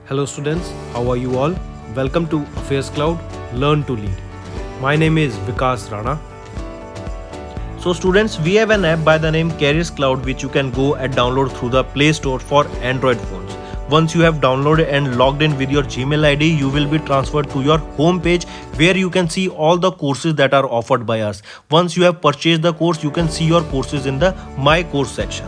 Hello students, how are you all? Welcome to Affairscloud, Learn to Lead. My name is Vikas Rana. So students, we have an app by the name Affairscloud which you can go and download through the Play Store for Android phones. Once you have downloaded and logged in with your Gmail ID, you will be transferred to your home page where you can see all the courses that are offered by us. Once you have purchased the course, you can see your courses in the My Course section.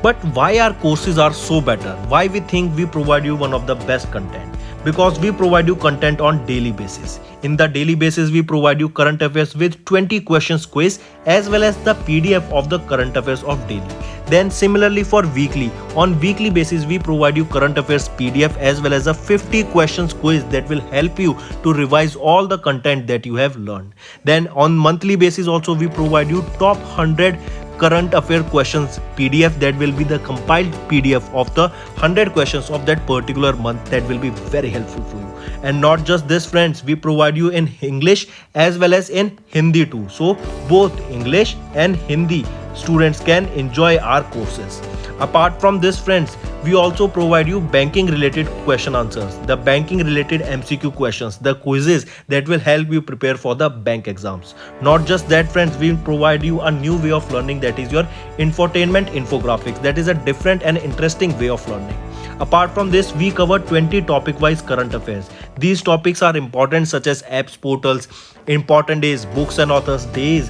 But why our courses are so better? Why we think we provide you one of the best content? Because we provide you content on daily basis. In the daily basis, we provide you current affairs with 20 questions quiz as well as the PDF of the current affairs of daily. Then similarly for weekly, on weekly basis we provide you current affairs PDF as well as a 50 questions quiz that will help you to revise all the content that you have learned. Then on monthly basis also we provide you top 100 current affair questions PDF that will be the compiled PDF of the 100 questions of that particular month that will be very helpful for you. And not just this friends, we provide you in English as well as in Hindi too. So both English and Hindi students can enjoy our courses. Apart from this friends, we also provide you banking related question answers, the banking related MCQ questions, the quizzes that will help you prepare for the bank exams. Not just that friends, we provide you a new way of learning, that is your infotainment infographics. That is a different and interesting way of learning. Apart from this, we cover 20 topic wise current affairs. These topics are important such as apps, portals, important days, books and authors days,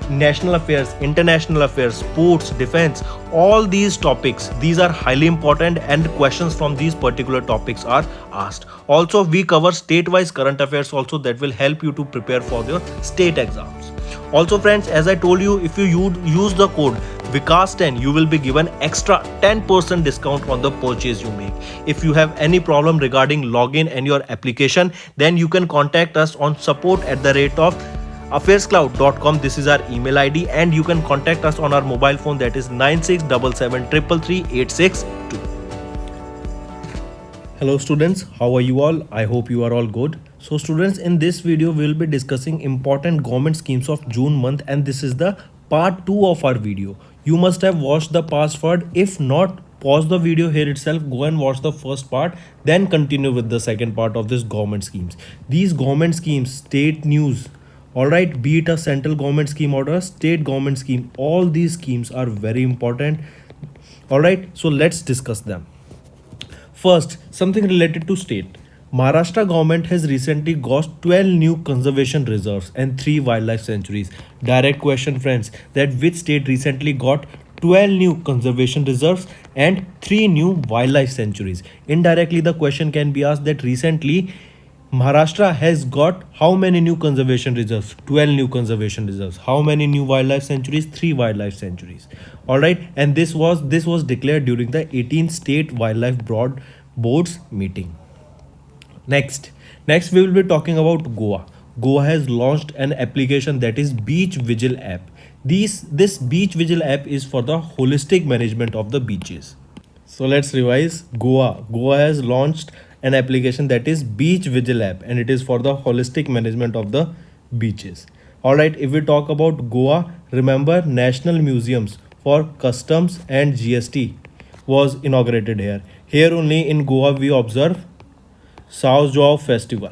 national affairs, international affairs, sports, defense, all these topics, these are highly important and questions from these particular topics are asked. Also we cover state-wise current affairs also that will help you to prepare for your state exams. Also friends, as I told you, if you use the code Vikas10, you will be given extra 10% discount on the purchase you make. If you have any problem regarding login and your application, then you can contact us on support@affairscloud.com. This is our email ID and you can contact us on our mobile phone, that is 9677333862. Hello students, how are you all? I hope you are all good. So students, in this video we will be discussing important government schemes of June month, and this is the part 2 of our video. You must have watched the past part. If not, pause the video here itself, go and watch the first part, then continue with the second part of this government schemes. These government schemes, state news, alright, be it a central government scheme or a state government scheme, all these schemes are very important. Alright, so let's discuss them. First, something related to state. Maharashtra government has recently got 12 new conservation reserves and 3 wildlife sanctuaries. Direct question friends, that which state recently got 12 new conservation reserves and 3 new wildlife sanctuaries? Indirectly the question can be asked that recently Maharashtra has got how many new conservation reserves? 12 new conservation reserves. How many new wildlife sanctuaries? 3 wildlife sanctuaries. Alright, and this was declared during the 18th State Wildlife Boards meeting. Next we will be talking about Goa. Goa has launched an application, that is Beach Vigil app. This Beach Vigil app is for the holistic management of the beaches. So let's revise. Goa has launched an application, that is Beach Vigil app, and it is for the holistic management of the beaches. Alright, if we talk about Goa, remember National Museums for Customs and GST was inaugurated here. Here only in Goa we observe South Jaw Festival.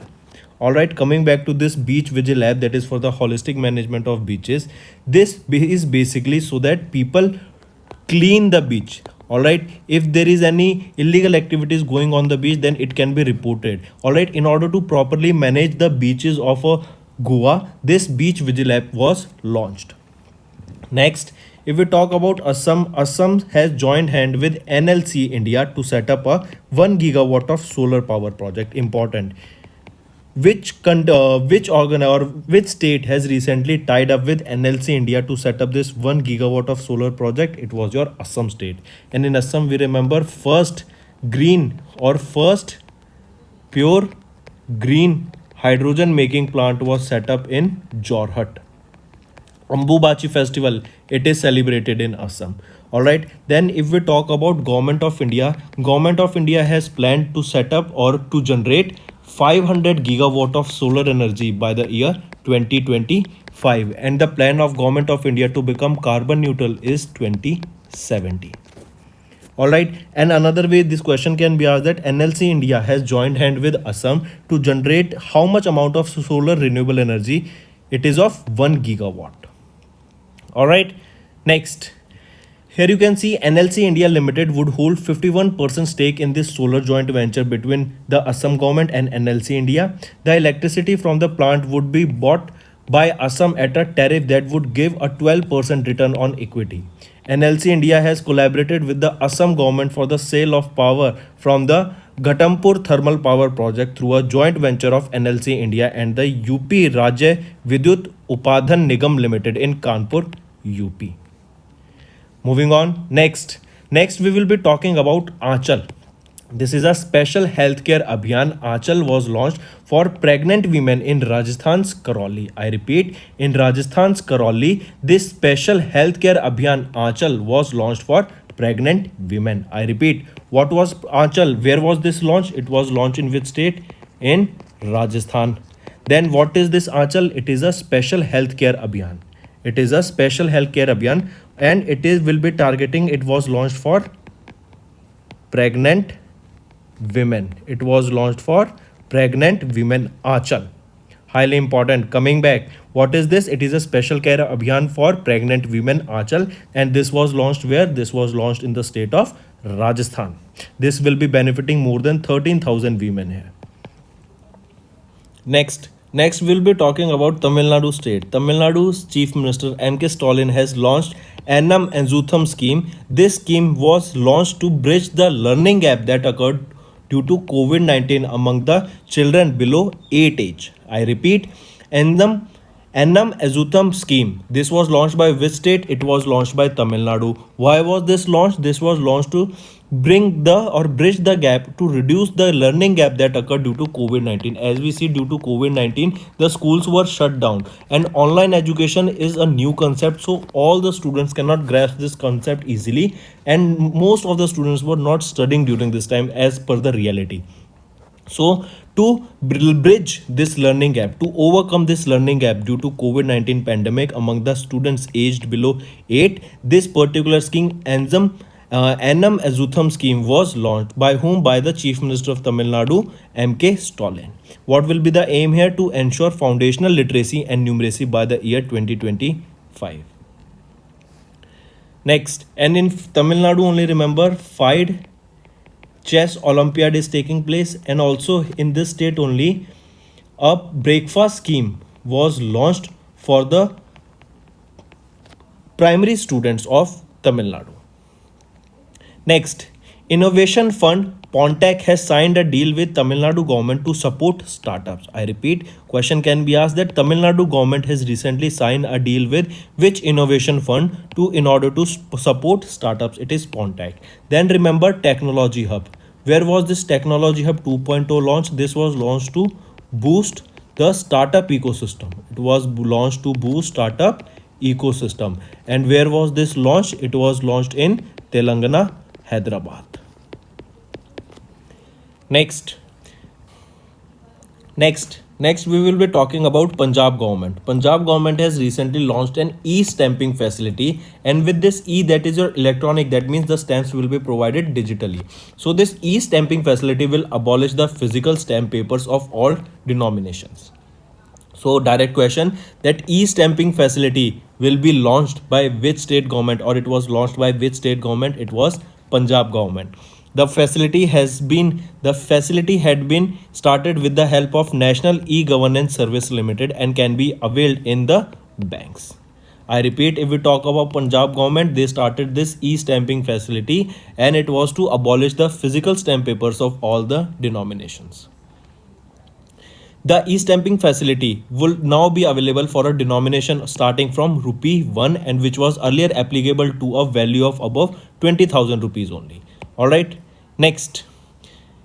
Alright, coming back to this Beach Vigil app, that is for the holistic management of beaches. This is basically so that people clean the beach. Alright, if there is any illegal activities going on the beach, then it can be reported. Alright, in order to properly manage the beaches of Goa, this Beach Vigil app was launched. Next, if we talk about Assam has joined hand with NLC India to set up a 1 gigawatt of solar power project. Important. Which state has recently tied up with NLC India to set up this 1 gigawatt of solar project? It was your Assam state. And in Assam, we remember first pure green hydrogen making plant was set up in Jorhat. Ambubachi festival, it is celebrated in Assam. Alright, then if we talk about Government of India has planned to set up or to generate 500 gigawatt of solar energy by the year 2025, and the plan of Government of India to become carbon neutral is 2070. Alright, and another way this question can be asked that NLC India has joined hand with Assam to generate how much amount of solar renewable energy? It is of 1 gigawatt. Alright, next. Here you can see NLC India Limited would hold 51% stake in this solar joint venture between the Assam government and NLC India. The electricity from the plant would be bought by Assam at a tariff that would give a 12% return on equity. NLC India has collaborated with the Assam government for the sale of power from the Ghatampur thermal power project through a joint venture of NLC India and the UP Rajya Vidyut Upadhan Nigam Limited in Kanpur, UP. Moving on, next we will be talking about Aanchal. This is a special healthcare abhiyan. Aanchal was launched for pregnant women in Rajasthan's Karoli. I repeat, in Rajasthan's Karoli, this special healthcare abhiyan Aanchal was launched for pregnant women. I repeat, what was Aanchal? Where was this launched? It was launched in which state? In Rajasthan. Then what is this Aanchal? It is a special healthcare abhiyan. It is a special healthcare abhiyan and will be targeting, it was launched for pregnant women. It was launched for pregnant women. Aanchal. Highly important. Coming back, what is this? It is a special care abhiyan for pregnant women, Aanchal, and this was launched where? This was launched in the state of Rajasthan. This will be benefiting more than 13,000 women here. Next, we'll be talking about Tamil Nadu state. Tamil Nadu's Chief Minister M.K. Stalin has launched Annam Enzutham scheme. This scheme was launched to bridge the learning gap that occurred due to COVID-19 among the children below 8 age. I repeat, Annam Enzutham scheme. This was launched by which state? It was launched by Tamil Nadu. Why was this launched? This was launched to bridge the gap, to reduce the learning gap that occurred due to COVID-19. As we see, due to COVID-19, the schools were shut down and online education is a new concept. So all the students cannot grasp this concept easily, and most of the students were not studying during this time as per the reality. So to bridge this learning gap, to overcome this learning gap due to COVID-19 pandemic among the students aged below 8, this particular scheme, Annam Enzutham scheme, was launched by whom? By the Chief Minister of Tamil Nadu, M.K. Stalin. What will be the aim here? To ensure foundational literacy and numeracy by the year 2025. Next, and in Tamil Nadu only, remember, FIDE Chess Olympiad is taking place, and also in this state only a breakfast scheme was launched for the primary students of Tamil Nadu. Next, Innovation Fund Pontac has signed a deal with Tamil Nadu government to support startups. I repeat, question can be asked that Tamil Nadu government has recently signed a deal with which innovation fund in order to support startups? It is Pontac. Then remember Technology Hub. Where was this Technology Hub 2.0 launched? This was launched to boost the startup ecosystem. It was launched to boost startup ecosystem. And where was this launched? It was launched in Telangana, Hyderabad. Next, we will be talking about Punjab government. Punjab government has recently launched an e-stamping facility, and with this that is your electronic, that means the stamps will be provided digitally. So this e-stamping facility will abolish the physical stamp papers of all denominations. So direct question, that e-stamping facility will be launched by which state government, or it was launched by which state government? It was Punjab government. The facility had been started with the help of National E-Governance Service Limited and can be availed in the banks. I repeat, if we talk about Punjab government, they started this e-stamping facility and it was to abolish the physical stamp papers of all the denominations. The e-stamping facility will now be available for a denomination starting from rupee 1 and which was earlier applicable to a value of above 20,000 rupees only. Alright, next.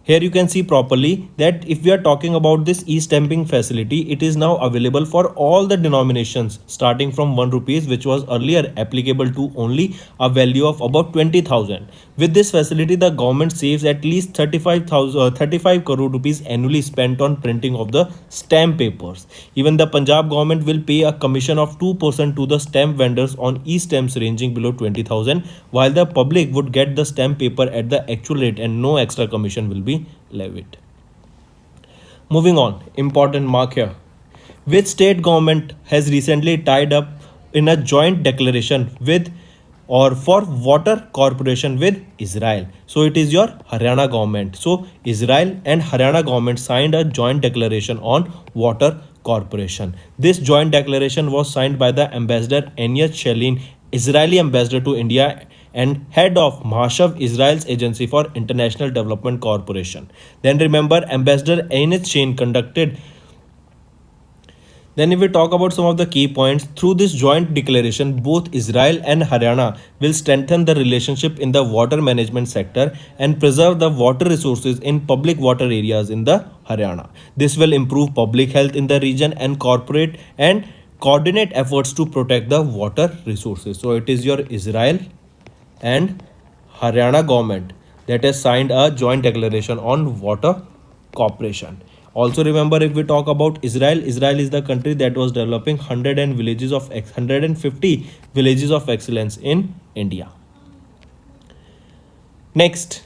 Here you can see properly that if we are talking about this e-stamping facility, it is now available for all the denominations starting from 1 rupees, which was earlier applicable to only a value of about 20,000. With this facility, the government saves at least 35 crore rupees annually spent on printing of the stamp papers. Even the Punjab government will pay a commission of 2% to the stamp vendors on e-stamps ranging below 20,000, while the public would get the stamp paper at the actual rate and no extra commission will be levied. Moving on, important mark here. Which state government has recently tied up in a joint declaration with or for water corporation with Israel? So it is your Haryana government. So Israel and Haryana government signed a joint declaration on water corporation. This joint declaration was signed by the ambassador Enya Shelin, Israeli ambassador to India and head of Mahashav, Israel's agency for international development corporation. Then remember, ambassador Einit Shane conducted. Then if we talk about some of the key points, through this joint declaration, both Israel and Haryana will strengthen the relationship in the water management sector and preserve the water resources in public water areas in the Haryana. This will improve public health in the region and corporate and coordinate efforts to protect the water resources. So it is your Israel and Haryana government that has signed a joint declaration on water cooperation. Also remember, if we talk about Israel, Israel is the country that was developing 150 villages of excellence in India. Next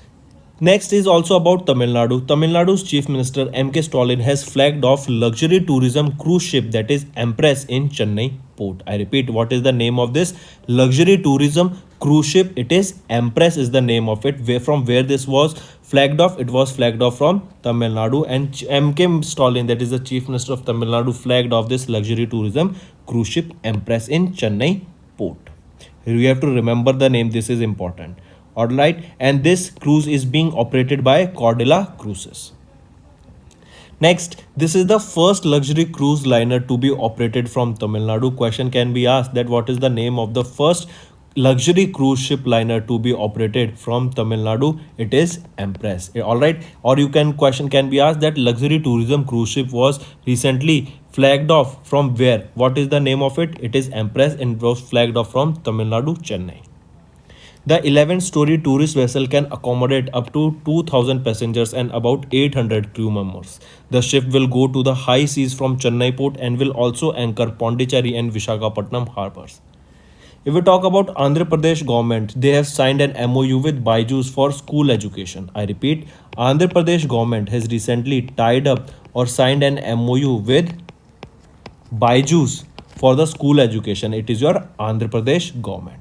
is also about Tamil Nadu. Tamil Nadu's Chief Minister M.K. Stalin has flagged off luxury tourism cruise ship that is Empress in Chennai port. I repeat, what is the name of this luxury tourism cruise ship? It is Empress is the name of it. From where this was flagged off? It was flagged off from Tamil Nadu, and M.K. Stalin, that is the Chief Minister of Tamil Nadu, flagged off this luxury tourism cruise ship Empress in Chennai port. You have to remember the name. This is important. Alright, and this cruise is being operated by Cordilla Cruises. Next, this is the first luxury cruise liner to be operated from Tamil Nadu. Question can be asked that what is the name of the first luxury cruise ship liner to be operated from Tamil Nadu? It is Empress. Alright, or question can be asked that luxury tourism cruise ship was recently flagged off from where? What is the name of it? It is Empress and was flagged off from Tamil Nadu, Chennai. The 11-story tourist vessel can accommodate up to 2,000 passengers and about 800 crew members. The ship will go to the high seas from Chennai port and will also anchor Pondicherry and Visakhapatnam harbors. If we talk about Andhra Pradesh government, they have signed an MOU with Byju's for school education. I repeat, Andhra Pradesh government has recently tied up or signed an MOU with Byju's for the school education. It is your Andhra Pradesh government.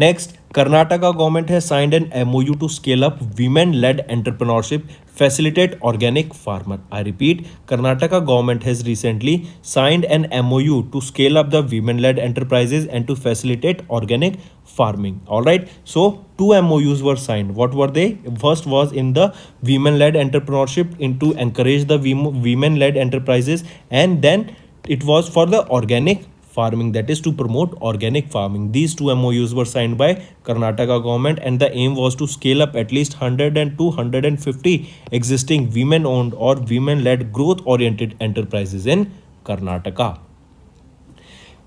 Next, Karnataka government has signed an MOU to scale up women-led entrepreneurship, facilitate organic farmer. I repeat, Karnataka government has recently signed an MOU to scale up the women-led enterprises and to facilitate organic farming. Alright, so two MOUs were signed. What were they? First was in the women-led entrepreneurship to encourage the women-led enterprises, and then it was for the organic farming, that is to promote organic farming. These two MOUs were signed by Karnataka government, and the aim was to scale up at least 100 and 250 existing women-owned or women-led growth-oriented enterprises in Karnataka.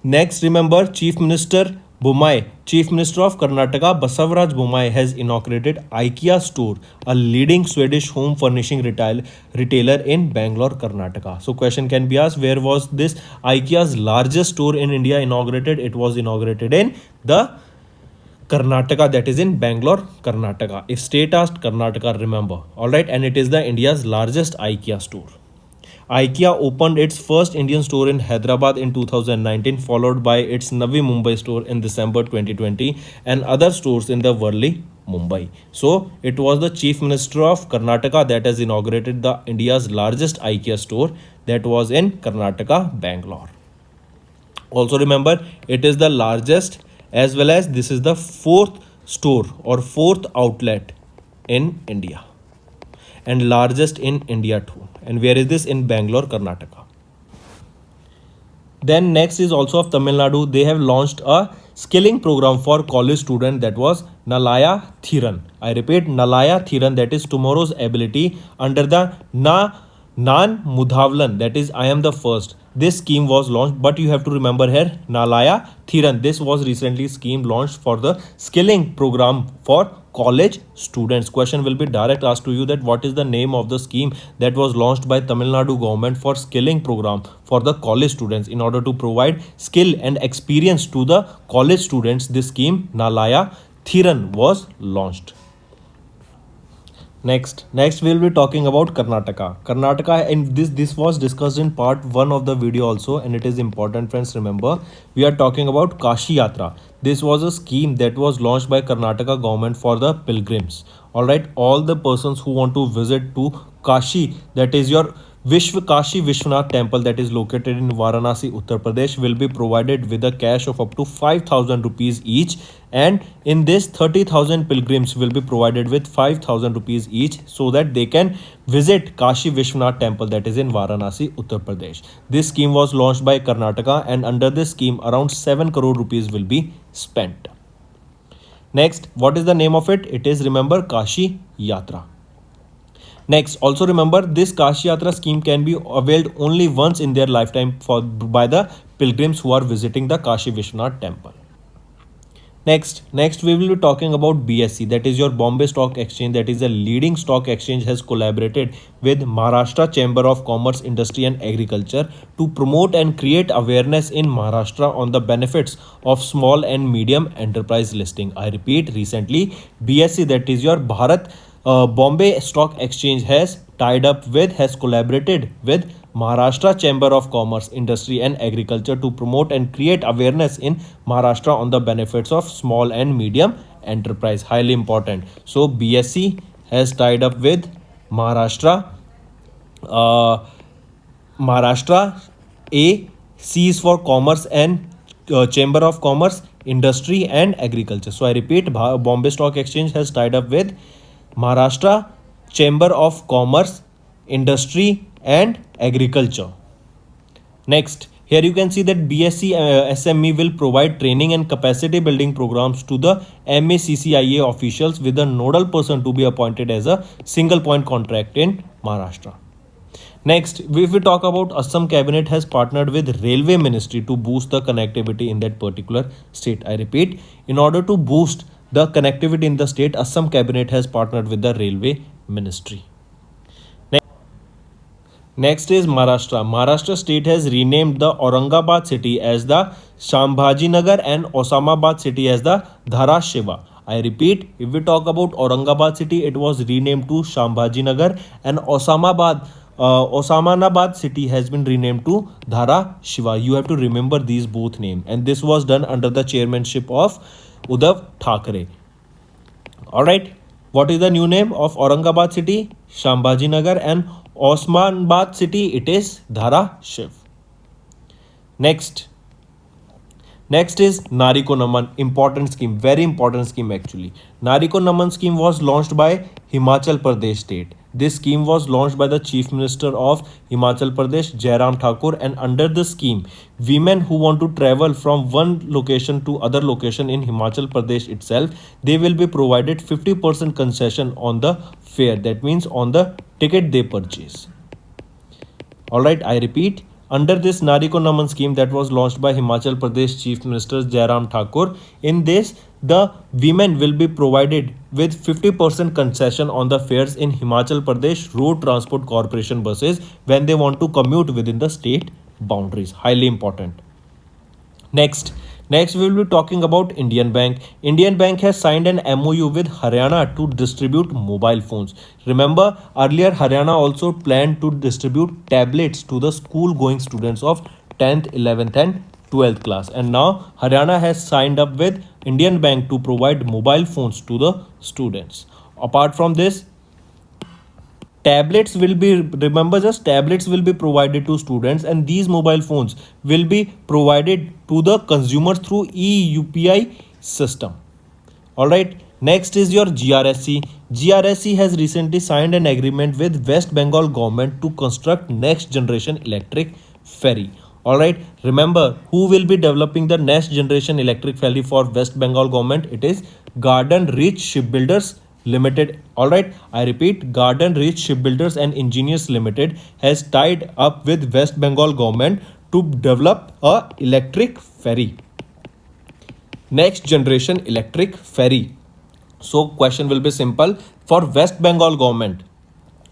Next, remember, Chief Minister of Karnataka, Basavaraj Bommai, has inaugurated IKEA store, a leading Swedish home furnishing retailer in Bangalore, Karnataka. So question can be asked, where was this IKEA's largest store in India inaugurated? It was inaugurated in the Karnataka, that is in Bangalore, Karnataka. If state asked, Karnataka, remember. Alright, and it is the India's largest IKEA store. IKEA opened its first Indian store in Hyderabad in 2019, followed by its Navi Mumbai store in December 2020 and other stores in the Worli, Mumbai. So it was the Chief Minister of Karnataka that has inaugurated the India's largest IKEA store, that was in Karnataka, Bangalore. Also remember, it is the largest, as well as this is the fourth store or fourth outlet in India, and largest in India too. And where is this? In Bangalore, Karnataka. Then next is also of Tamil Nadu. They have launched a skilling program for college students, that was Nalaya Thiran. I repeat, Nalaya Thiran, that is tomorrow's ability, under the Nan Mudhavlan, that is I am the first. This scheme was launched, but you have to remember here Nalaya Thiran. This was recently scheme launched for the skilling program for college students. Question will be direct asked to you that what is the name of the scheme that was launched by Tamil Nadu government for skilling program for the college students in order to provide skill and experience to the college students. This scheme Nalaya Thiran was launched. Next we'll be talking about Karnataka. Karnataka, and this was discussed in part 1 of the video also, and it is important, friends. Remember, we are talking about Kashi Yatra. This was a scheme that was launched by Karnataka government for the pilgrims. All right, all the persons who want to visit to Kashi, that is your Kashi Vishwanath temple that is located in Varanasi, Uttar Pradesh, will be provided with a cash of up to 5,000 rupees each, and in this 30,000 pilgrims will be provided with 5,000 rupees each so that they can visit Kashi Vishwanath temple that is in Varanasi, Uttar Pradesh. This scheme was launched by Karnataka, and under this scheme around 7 crore rupees will be spent. Next, what is the name of it? It is, remember, Kashi Yatra. Next, also remember, this Kashi Yatra scheme can be availed only once in their lifetime by the pilgrims who are visiting the Kashi Vishwanath temple. Next we will be talking about BSE, that is your Bombay Stock Exchange, that is a leading stock exchange, has collaborated with Maharashtra Chamber of Commerce, Industry and Agriculture to promote and create awareness in Maharashtra on the benefits of small and medium enterprise listing. I repeat, recently BSE, that is your Bombay Stock Exchange, has collaborated with Maharashtra Chamber of Commerce, Industry and Agriculture to promote and create awareness in Maharashtra on the benefits of small and medium enterprise. Highly important. So BSE has tied up with Maharashtra. A, C is for Commerce and Chamber of Commerce, Industry and Agriculture. So I repeat, Bombay Stock Exchange has tied up with Maharashtra Chamber of Commerce, Industry and Agriculture. Next, here you can see that BSE SME will provide training and capacity building programs to the MACCIA officials, with a nodal person to be appointed as a single point contact in Maharashtra. Next, if we talk about Assam cabinet has partnered with Railway Ministry to boost the connectivity in that particular state. I repeat, in order to boost the connectivity in the state, Assam cabinet has partnered with the Railway Ministry. Next is Maharashtra. Maharashtra state has renamed the Aurangabad city as the Shambhajinagar and Osamabad city as the Dharashiva. I repeat, if we talk about Aurangabad city, it was renamed to Shambhajinagar, and Osamanabad city has been renamed to Dharashiva. You have to remember these both names, and this was done under the chairmanship of Uddhav Thackeray. Alright, what is the new name of Aurangabad city? Shambhajinagar, and Osmanabad city, it is Dharashiv. Next is Nariko Naman, important scheme, very important scheme actually. Nariko Naman scheme was launched by Himachal Pradesh state. This scheme was launched by the Chief Minister of Himachal Pradesh, Jairam Thakur, and under the scheme, women who want to travel from one location to other location in Himachal Pradesh itself, they will be provided 50% concession on the fare. That means on the ticket they purchase. Alright, I repeat, under this Nariko Naman scheme that was launched by Himachal Pradesh Chief Minister Jairam Thakur, in this the women will be provided with 50% concession on the fares in Himachal Pradesh Road Transport Corporation buses when they want to commute within the state boundaries. Highly important. Next we will be talking about Indian Bank. Indian Bank has signed an MOU with Haryana to distribute mobile phones. Remember, earlier Haryana also planned to distribute tablets to the school going students of 10th, 11th and 12th class, and now Haryana has signed up with Indian Bank to provide mobile phones to the students. Apart from this, tablets will be provided to students, and these mobile phones will be provided to the consumers through e-UPI system. Alright, next is your GRSC. GRSC has recently signed an agreement with West Bengal government to construct next generation electric ferry. All right, remember who will be developing the next generation electric ferry for West Bengal government? It is Garden Reach Shipbuilders Limited. All right, I repeat, Garden Reach Shipbuilders and Engineers Limited has tied up with West Bengal government to develop a electric ferry, next generation electric ferry. So question will be simple: for West Bengal government,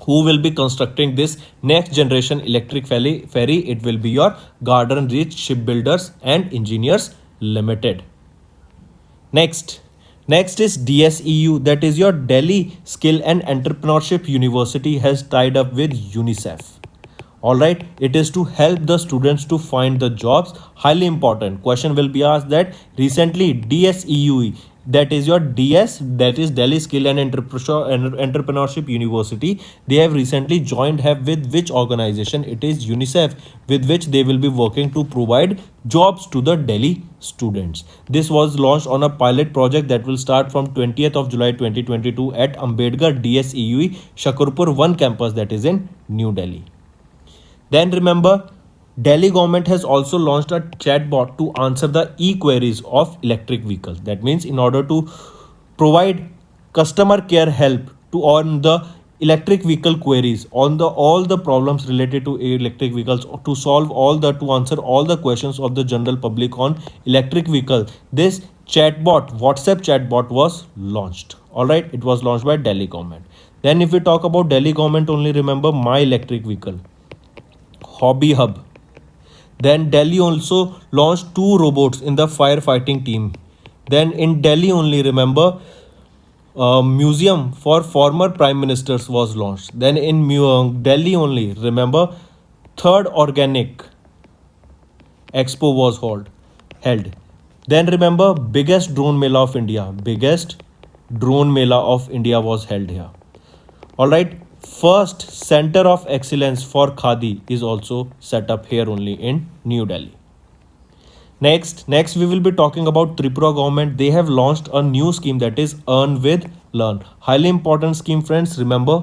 who will be constructing this next generation electric ferry? It will be your Garden Reach Shipbuilders and Engineers Limited. Next is DSEU, that is your Delhi Skill and Entrepreneurship University has tied up with UNICEF. All right, it is to help the students to find the jobs. Highly important question will be asked that recently DSEU, that is your DS, that is Delhi Skill and Entrepreneurship University, they have recently joined have with which organization? It is UNICEF, with which they will be working to provide jobs to the Delhi students. This was launched on a pilot project that will start from 20th of July 2022 at Ambedkar DSEU Shakurpur 1 campus, that is in New Delhi. Then remember, Delhi government has also launched a chatbot to answer the e-queries of electric vehicles. That means in order to provide customer care help to on the electric vehicle queries, on the all the problems related to electric vehicles, to solve all the to answer all the questions of the general public on electric vehicle, this chatbot, WhatsApp chatbot was launched. All right, it was launched by Delhi government. Then if we talk about Delhi government only, remember My Electric Vehicle, Hobby Hub. Then Delhi also launched 2 robots in the firefighting team. Then in Delhi only, remember, museum for former prime ministers was launched. Then in Delhi only, remember, third organic expo was held. Then remember, biggest drone mela of India, biggest drone mela of India was held here. All right, first center of excellence for khadi is also set up here only in New Delhi. Next we will be talking about Tripura government. They have launched a new scheme, that is Earn with Learn. Highly important scheme, friends, remember.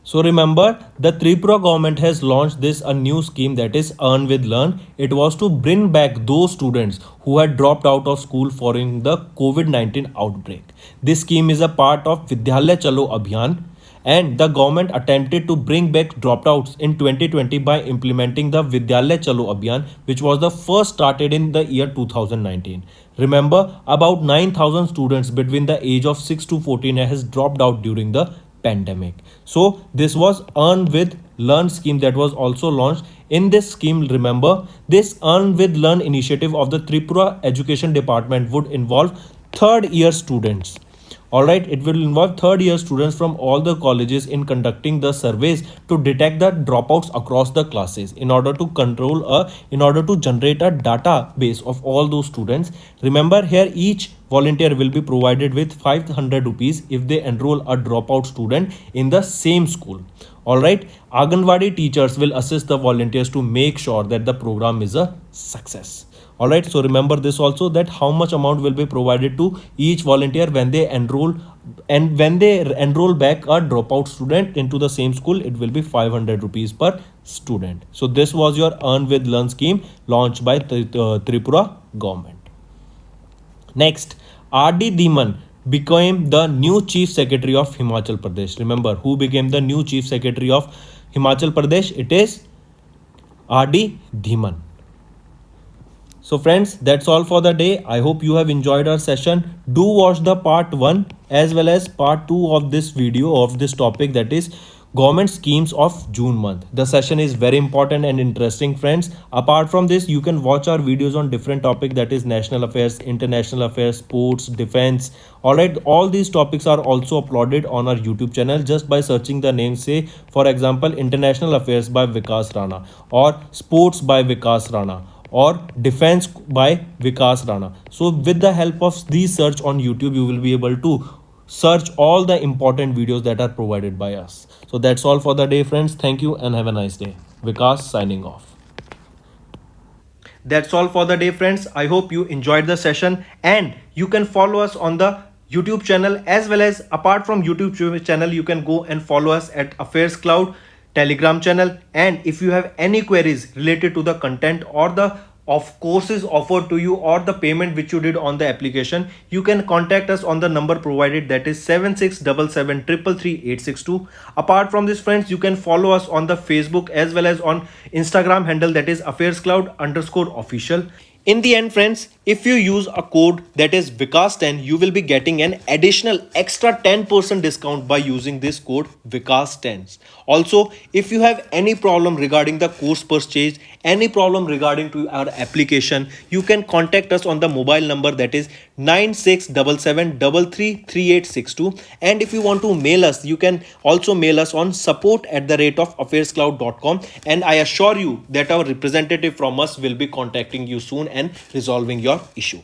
So remember, the Tripura government has launched this a new scheme, that is Earn with Learn. It was to bring back those students who had dropped out of school following the COVID-19 outbreak. This scheme is a part of Vidyalaya Chalo Abhiyan, and the government attempted to bring back dropouts in 2020 by implementing the Vidyalaya Chalo Abhiyan, which was the first started in the year 2019. Remember, about 9,000 students between the age of 6 to 14 has dropped out during the pandemic. So this was Earn with Learn scheme that was also launched. In this scheme, remember, this Earn with Learn initiative of the Tripura Education Department would involve third year students. Alright, it will involve third year students from all the colleges in conducting the surveys to detect the dropouts across the classes in order to generate a database of all those students. Remember, here each volunteer will be provided with 500 rupees if they enroll a dropout student in the same school. Alright, Anganwadi teachers will assist the volunteers to make sure that the program is a success. Alright, so remember this also, that how much amount will be provided to each volunteer when they enroll, and when they enroll back a dropout student into the same school, it will be 500 rupees per student. So this was your Earn with Learn scheme launched by Tripura government. Next, R.D. Dhiman became the new Chief Secretary of Himachal Pradesh. Remember, who became the new Chief Secretary of Himachal Pradesh? It is R.D. Dhiman. So friends, that's all for the day. I hope you have enjoyed our session. Do watch the part 1 as well as part 2 of this video of this topic, that is government schemes of June month. The session is very important and interesting, friends. Apart from this, you can watch our videos on different topics, that is national affairs, international affairs, sports, defense. Alright, all these topics are also uploaded on our YouTube channel just by searching the name, say for example, international affairs by Vikas Rana, or sports by Vikas Rana, or defense by Vikas Rana. So with the help of these search on YouTube, you will be able to search all the important videos that are provided by us. So that's all for the day, friends. Thank you and have a nice day. Vikas signing off. That's all for the day, friends. I hope you enjoyed the session, and you can follow us on the YouTube channel, as well as apart from YouTube channel, you can go and follow us at Affairscloud. Telegram channel. And if you have any queries related to the content or the of courses offered to you or the payment which you did on the application, you can contact us on the number provided, that is 7677333862. Apart from this friends, you can follow us on the Facebook as well as on Instagram handle, that is Affairscloud_official. In the end friends, if you use a code that is Vikas10, you will be getting an additional extra 10% discount by using this code Vikas10. Also, if you have any problem regarding the course purchase, any problem regarding to our application, you can contact us on the mobile number, that is 9677333862. And if you want to mail us, you can also mail us on support@affairscloud.com, and I assure you that our representative from us will be contacting you soon and resolving your issue.